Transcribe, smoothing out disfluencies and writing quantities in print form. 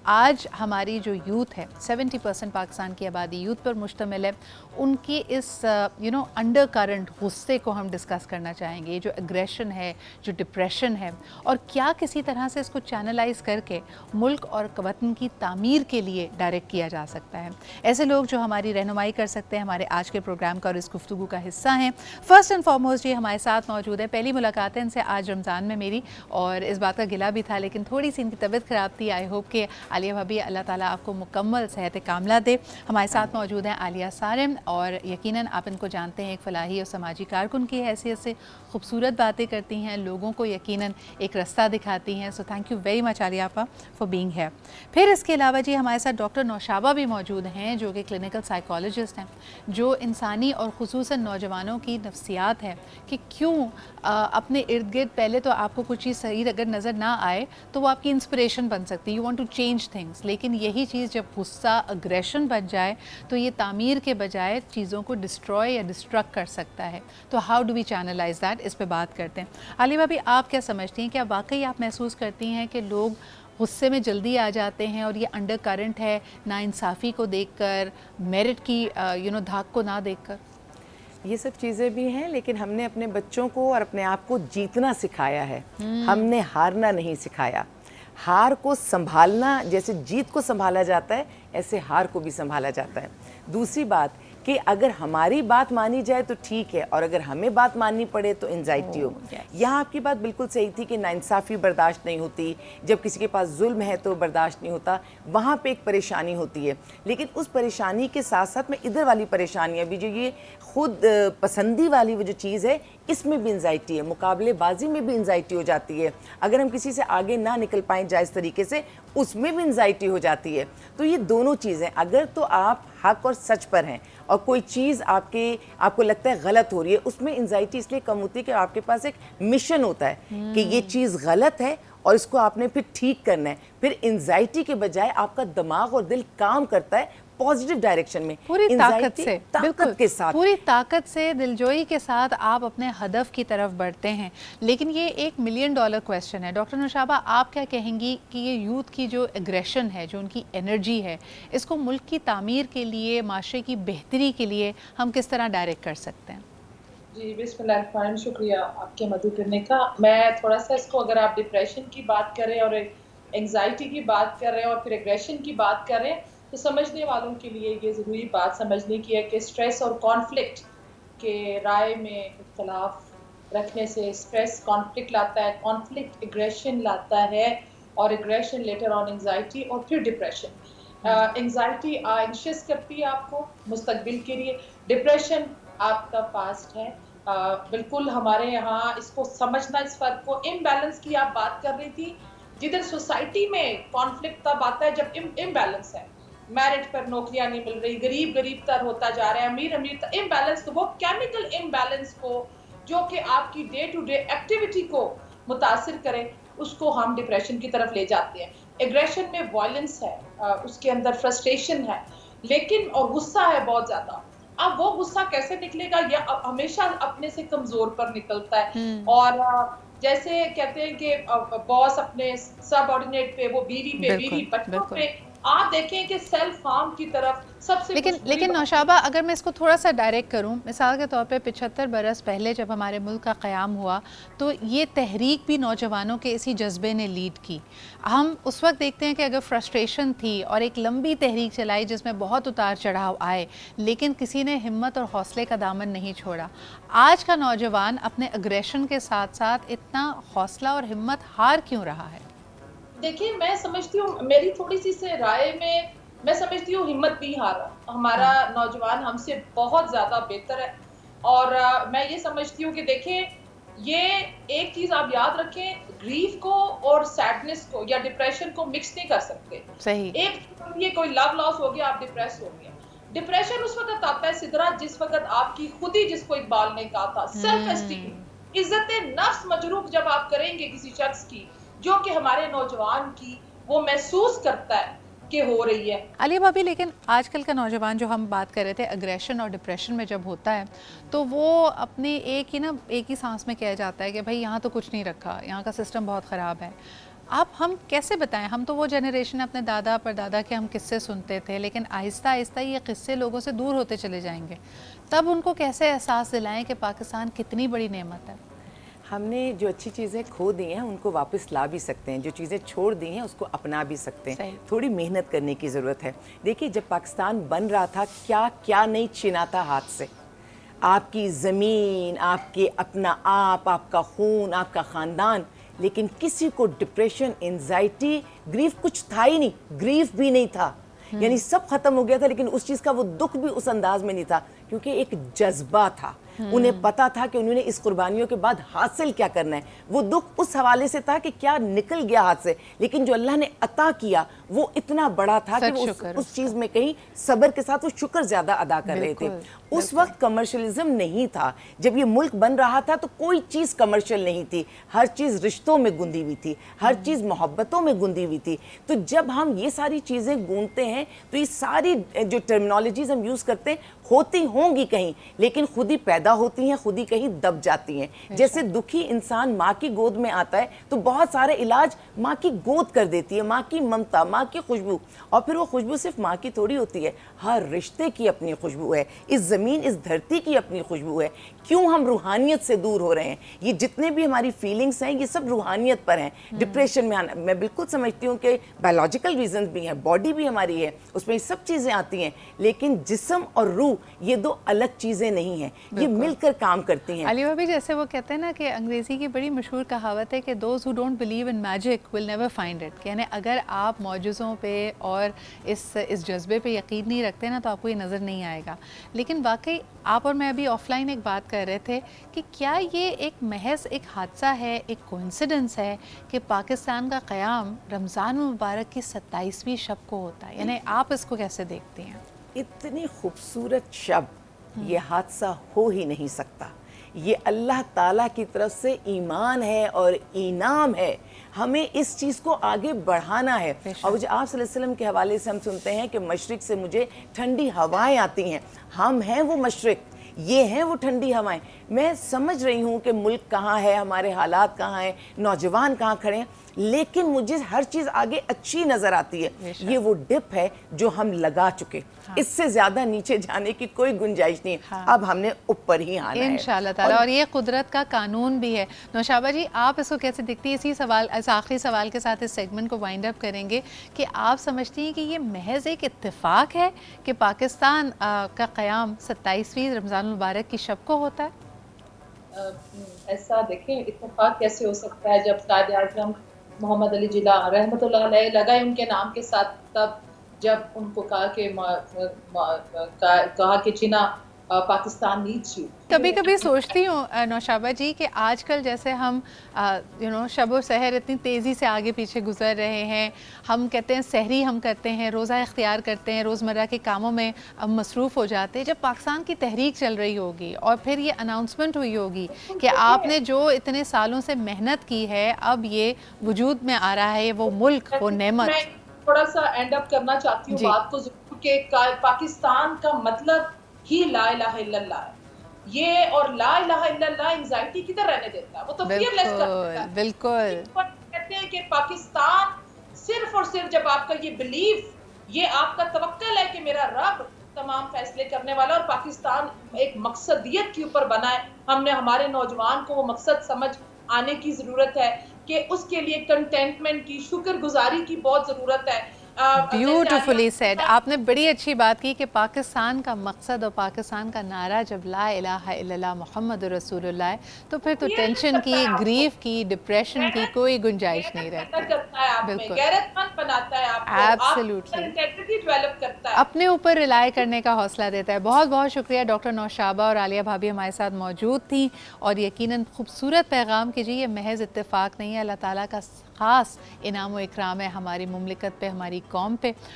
آج ہماری جو یوتھ ہے 70% پاکستان کی آبادی یوتھ پر مشتمل ہے، ان کی اس انڈر کرنٹ غصے کو ہم ڈسکس کرنا چاہیں گے، جو اگریشن ہے، جو ڈپریشن ہے، اور کیا کسی طرح سے اس کو چینلائز کر کے ملک اور وطن کی تعمیر کے لیے ڈائریکٹ کیا جا سکتا ہے۔ ایسے لوگ جو ہماری رہنمائی کر سکتے ہیں ہمارے آج کے پروگرام کا اور اس گفتگو کا حصہ ہیں۔ فرسٹ اینڈ فارموسٹ یہ ہمارے ساتھ موجود ہے، پہلی ملاقات ہے ان سے آج رمضان میں میری، اور اس بات کا گلہ بھی تھا لیکن تھوڑی سی ان کی طبیعت خراب تھی۔ آئی ہوپ کہ عالیہ بھابی اللہ تعالیٰ آپ کو مکمل صحت کاملہ دے۔ ہمارے ساتھ موجود ہیں عالیہ سارم، اور یقیناً آپ ان کو جانتے ہیں، ایک فلاحی اور سماجی کارکن کی حیثیت سے خوبصورت باتیں کرتی ہیں، لوگوں کو یقیناً ایک رستہ دکھاتی ہیں۔ So thank you very much Aliya آپا فار بینگ ہیئر۔ پھر اس کے علاوہ جی ہمارے ساتھ ڈاکٹر نوشابہ بھی موجود ہیں، جو کہ کلینکل سائیکالوجسٹ ہیں، جو انسانی اور خصوصاً نوجوانوں کی نفسیات ہے کہ کیوں اپنے ارد گرد پہلے تو آپ کو کچھ چیز صحیح اگر نظر نہ آئے تو وہ آپ کی انسپریشن بن سکتی ہے، you want to change things, لیکن یہی چیز جب غصہ اگریشن بن جائے تو یہ تعمیر کے بجائے چیزوں کو ڈسٹروائے یا ڈسٹرکٹ کر سکتا ہے۔ تو how do we channelize that, اس پہ بات کرتے ہیں۔ عالیہ بھابی آپ کیا سمجھتی ہیں، کیا واقعی آپ محسوس کرتی ہیں کہ لوگ غصے میں جلدی آ جاتے ہیں اور یہ انڈر کرنٹ ہے ناانصافی کو دیکھ کر، میرٹ کی دھاک کو نہ دیکھ کر؟ یہ سب چیزیں بھی ہیں، لیکن ہم نے اپنے بچوں کو اور اپنے آپ کو جیتنا سکھایا ہے، ہم نے ہارنا نہیں سکھایا۔ ہار کو سنبھالنا جیسے جیت کو سنبھالا جاتا ہے، ایسے ہار کو بھی سنبھالا جاتا ہے۔ دوسری بات کہ اگر ہماری بات مانی جائے تو ٹھیک ہے، اور اگر ہمیں بات ماننی پڑے تو انزائٹی ہو۔ یہاں آپ کی بات بالکل صحیح تھی کہ ناانصافی برداشت نہیں ہوتی، جب کسی کے پاس ظلم ہے تو برداشت نہیں ہوتا، وہاں پہ ایک پریشانی ہوتی ہے۔ لیکن اس پریشانی کے ساتھ ساتھ میں ادھر والی پریشانیاں بھی، جو یہ خود پسندی والی وہ جو چیز ہے، اس میں بھی انزائٹی ہے، مقابلے بازی میں بھی انزائٹی ہو جاتی ہے۔ اگر ہم کسی سے آگے نہ نکل پائیں جائز طریقے سے، اس میں بھی انزائٹی ہو جاتی ہے۔ تو یہ دونوں چیزیں، اگر تو آپ حق اور سچ پر ہیں اور کوئی چیز آپ کو لگتا ہے غلط ہو رہی ہے، اس میں انزائٹی اس لیے کم ہوتی ہے کہ آپ کے پاس ایک مشن ہوتا ہے کہ یہ چیز غلط ہے اور اس کو آپ نے پھر ٹھیک کرنا ہے۔ پھر انزائٹی کے بجائے آپ کا دماغ اور دل کام کرتا ہے پازیٹیو ڈائریکشن میں، پوری طاقت سے، بالکل کے ساتھ، پوری طاقت سے، دلجوئی کے ساتھ آپ اپنے ہدف کی طرف بڑھتے ہیں۔ لیکن یہ ایک $1,000,000 کویسچن ہے، ڈاکٹر نوشابہ آپ کیا کہیں گی کہ یہ یوتھ کی جو اگریشن ہے، جو ان کی انرجی ہے، اس کو ملک کی تعمیر کے لیے، معاشرے کی بہتری کے لیے ہم کس طرح ڈائریکٹ کر سکتے ہیں؟ جی بسم اللہ الرحمن الرحیم، شکریہ آپ کے مدعو کرنے کا۔ میں تھوڑا سا اس کو، اگر آپ ڈپریشن کی بات کر رہے ہیں اور انگزائٹی کی بات کر رہے ہیں اور پھر اگریشن کی بات کر رہے ہیں، تو سمجھنے والوں کے لیے یہ ضروری بات سمجھنے کی ہے کہ سٹریس اور کانفلکٹ کے رائے میں اختلاف رکھنے سے سٹریس کانفلکٹ لاتا ہے، کانفلکٹ اگریشن لاتا ہے، اور اگریشن لیٹر آن انگزائٹی اور پھر ڈپریشن۔ انگزائٹی اینشیس کرتی ہے آپ کو مستقبل کے لیے، ڈپریشن آپ کا پاسٹ ہے۔ بالکل ہمارے یہاں اس کو سمجھنا، اس فرق کو، امبیلنس کی آپ بات کر رہی تھی، جدھر سوسائٹی میں کانفلکٹ تب آتا ہے جب امبیلنس ہے، میرٹ پر نوکریاں نہیں مل رہی، غریب غریب تر ہوتا جا رہا ہے، امیر امیر تر، امبیلنس، تو وہ کیمیکل امبیلنس کو جو کہ آپ کی ڈے ٹو ڈے ایکٹیویٹی کو متاثر کرے، اس کو ہم ڈپریشن کی طرف لے جاتے ہیں۔ ایگریشن میں وائلنس ہے، اس کے اندر فرسٹریشن ہے، لیکن اور غصہ ہے بہت زیادہ۔ اب وہ غصہ کیسے نکلے گا، یہ ہمیشہ اپنے سے کمزور پر نکلتا ہے، اور جیسے کہتے ہیں کہ باس اپنے سب آرڈینیٹ پہ، وہ بیوی پہ، بیوی بچوں پہ، آپ دیکھیں کہ سیلف ہارم کی طرف سب سے لیکن نوشابہ اگر میں اس کو تھوڑا سا ڈائریکٹ کروں، مثال کے طور پہ 75 برس پہلے جب ہمارے ملک کا قیام ہوا تو یہ تحریک بھی نوجوانوں کے اسی جذبے نے لیڈ کی۔ ہم اس وقت دیکھتے ہیں کہ اگر فرسٹریشن تھی اور ایک لمبی تحریک چلائی جس میں بہت اتار چڑھاؤ آئے، لیکن کسی نے ہمت اور حوصلے کا دامن نہیں چھوڑا۔ آج کا نوجوان اپنے اگریشن کے ساتھ ساتھ اتنا حوصلہ اور ہمت ہار کیوں رہا ہے؟ دیکھیے میں سمجھتی ہوں، میری تھوڑی سی سے رائے میں سمجھتی ہوں ہمت نہیں ہار رہا، ہمارا نوجوان ہم سے بہت زیادہ بہتر ہے، اور میں یہ سمجھتی ہوں کہ دیکھیں، یہ ایک چیز آپ یاد رکھیں، گریف کو اور سیڈنس کو یا ڈپریشن کو مکس نہیں کر سکتے۔ صحیح۔ ایک یہ کوئی لو لاس ہو گیا آپ ڈپریس ہو گیا، ڈپریشن اس وقت آتا ہے سدرا جس وقت آپ کی خود ہی، جس کو اقبال نے کہا تھا، سیلف اسٹیم، عزت نفس مجروح جب آپ کریں گے کسی شخص کی، جو کہ ہمارے نوجوان کی وہ محسوس کرتا ہے کہ ہو رہی ہے۔ عالیہ بھابی لیکن آج کل کا نوجوان جو ہم بات کر رہے تھے اگریشن اور ڈپریشن میں جب ہوتا ہے تو وہ اپنے ایک ہی سانس میں کہا جاتا ہے کہ بھائی یہاں تو کچھ نہیں رکھا، یہاں کا سسٹم بہت خراب ہے۔ آپ ہم کیسے بتائیں؟ ہم تو وہ جنریشن اپنے دادا پر دادا کے ہم قصے سنتے تھے، لیکن آہستہ آہستہ یہ قصے لوگوں سے دور ہوتے چلے جائیں گے، تب ان کو کیسے احساس دلائیں کہ پاکستان کتنی بڑی نعمت ہے؟ ہم نے جو اچھی چیزیں کھو دی ہیں ان کو واپس لا بھی سکتے ہیں، جو چیزیں چھوڑ دی ہیں اس کو اپنا بھی سکتے ہیں، صحیح۔ تھوڑی محنت کرنے کی ضرورت ہے۔ دیکھیے جب پاکستان بن رہا تھا کیا نہیں چھنا تھا ہاتھ سے، آپ کی زمین، آپ کے اپنا آپ کا خون، آپ کا خاندان، لیکن کسی کو ڈپریشن، انزائٹی، گریف کچھ تھا ہی نہیں، گریف بھی نہیں تھا، یعنی سب ختم ہو گیا تھا، لیکن اس چیز کا وہ دکھ بھی اس انداز میں نہیں تھا، کیونکہ ایک جذبہ تھا، انہیں پتا تھا کہ انہوں نے اس قربانیوں کے بعد حاصل کیا کرنا ہے۔ وہ دکھ اس حوالے سے تھا کہ کیا نکل گیا ہاتھ سے، لیکن جو اللہ نے عطا کیا وہ اتنا بڑا تھا کہ وہ اس چیز میں کہیں صبر کے ساتھ وہ شکر زیادہ ادا کر رہے تھے۔ اس وقت کمرشلزم نہیں تھا، جب یہ ملک بن رہا تھا تو کوئی چیز کمرشل نہیں تھی، ہر چیز رشتوں میں گندی ہوئی تھی، ہر چیز محبتوں میں گندی ہوئی تھی۔ تو جب ہم یہ ساری چیزیں گونتے ہیں تو یہ ساری جو ٹرمنالوجیز ہم یوز کرتے ہیں ہوتی ہوں گی کہیں، لیکن خود ہی پیدا ہوتی ہیں، خود ہی کہیں دب جاتی ہیں۔ جیسے دکھی انسان ماں کی گود میں آتا ہے تو بہت سارے علاج ماں کی گود کر دیتی ہے، ماں کی ممتا، ماں کی خوشبو، اور پھر وہ خوشبو صرف ماں کی تھوڑی ہوتی ہے، ہر رشتے کی اپنی خوشبو ہے، اس زمین اس دھرتی کی اپنی خوشبو ہے۔ کیوں ہم روحانیت سے دور ہو رہے ہیں؟ یہ جتنے بھی ہماری فیلنگز ہیں یہ سب روحانیت پر ہیں۔ ڈپریشن میں آنا، میں بالکل سمجھتی ہوں کہ بایولوجیکل ریزنز بھی ہیں، باڈی بھی ہماری ہے، اس میں یہ سب چیزیں آتی ہیں، لیکن جسم اور روح یہ دو الگ چیزیں نہیں ہیں، یہ مل کر کام کرتی ہیں۔ علی بھابی جیسے وہ کہتے ہیں نا کہ انگریزی کی بڑی مشہور کہاوت ہے کہ those who don't believe in magic will never find it, یعنی اگر آپ معجزوں پہ اور اس جذبے پہ یقین نہیں رکھتے نا تو آپ کو یہ نظر نہیں آئے گا۔ لیکن واقعی آپ اور میں ابھی آف لائن ایک بات کر رہے تھے کہ کیا یہ ایک محض ایک حادثہ ہے، ایک کوئنسیڈنس ہے کہ پاکستان کا قیام رمضان المبارک کی 27ویں شب کو ہوتا ہے؟ یعنی آپ اس کو کیسے دیکھتی ہیں؟ اتنی خوبصورت شب، یہ حادثہ ہو ہی نہیں سکتا، یہ اللہ تعالیٰ کی طرف سے ایمان ہے اور انعام ہے، ہمیں اس چیز کو آگے بڑھانا ہے۔ اور جو آپ صلی اللہ علیہ وسلم کے حوالے سے ہم سنتے ہیں کہ مشرق سے مجھے ٹھنڈی ہوائیں آتی ہیں، ہم ہیں وہ مشرق، یہ ہیں وہ ٹھنڈی ہوائیں۔ میں سمجھ رہی ہوں کہ ملک کہاں ہے، ہمارے حالات کہاں ہیں، نوجوان کہاں کھڑے ہیں، لیکن مجھے ہر چیز آگے اچھی نظر آتی ہے۔ یہ وہ ڈپ ہے جو ہم لگا چکے، اس سے زیادہ نیچے جانے کی کوئی گنجائش نہیں ہے، اب ہم نے اوپر ہی آنا ہے انشاءاللہ تعالیٰ، اور یہ قدرت کا قانون بھی ہے۔ نوشابہ جی آپ اس کو کیسے دیکھتی ہیں؟ اس آخری سوال کے ساتھ اس سیگمنٹ کو وائنڈ اپ کریں گے کہ آپ سمجھتی ہیں کہ یہ محض ایک اتفاق ہے کہ پاکستان کا قیام 27ویں رمضان المبارک کی شب کو ہوتا ہے؟ ایسا دیکھیں اتفاق کیسے ہو سکتا ہے جب قائد اعظم محمد علی جناح رحمۃ اللہ علیہ لگا ان کے نام کے ساتھ، تب جب ان کو کہا کہ جناح پاکستان نیڈس یو۔ کبھی کبھی سوچتی ہوں نوشابہ جی کہ آج کل جیسے ہم شب و سحر اتنی تیزی سے آگے پیچھے گزر رہے ہیں، ہم کہتے ہیں سحری ہم کرتے ہیں، روزہ اختیار کرتے ہیں، روزمرہ کے کاموں میں مصروف ہو جاتے ہیں، جب پاکستان کی تحریک چل رہی ہوگی اور پھر یہ اناؤنسمنٹ ہوئی ہوگی کہ آپ نے جو اتنے سالوں سے محنت کی ہے اب یہ وجود میں آ رہا ہے، وہ ملک، وہ نعمت۔ میں تھوڑا سا اینڈ اپ کرنا چاہتی ہوں بات کو ضرور کہ پاکستان کا مطلب ہی لا الہ الا اللہ ہے، یہ اور لا الہ الا اللہ انزائٹی کدھر رہنے دیتا ہے، وہ تو فیئر لیس کر دیتا ہے۔ بالکل کہتے ہیں کہ پاکستان صرف اور صرف جب آپ کا یہ بلیف، یہ آپ کا توکل ہے کہ میرا رب تمام فیصلے کرنے والا، اور پاکستان ایک مقصدیت کے اوپر بنا ہے، ہم نے ہمارے نوجوان کو وہ مقصد سمجھ آنے کی ضرورت ہے کہ اس کے لیے کنٹینٹمنٹ کی، شکر گزاری کی بہت ضرورت ہے۔ بیوٹیفلی سیڈ، آپ نے بڑی اچھی بات کی کہ پاکستان کا مقصد اور پاکستان کا نعرہ جب لا الہ الا اللہ محمد رسول اللہ ہے تو پھر تو ٹینشن کی، گریف کی، ڈپریشن کی کوئی گنجائش نہیں رہتی۔ بالکل، ایبسلیوٹلی کرتا ہے، اپنے اوپر ریلائی کرنے کا حوصلہ دیتا ہے۔ بہت بہت شکریہ ڈاکٹر نوشابہ اور عالیہ بھابی ہمارے ساتھ موجود تھیں، اور یقیناً خوبصورت پیغام کہ جی یہ محض اتفاق نہیں ہے، اللہ تعالیٰ کا خاص انعام و اکرام ہے ہماری مملکت پہ، ہماری قوم پہ،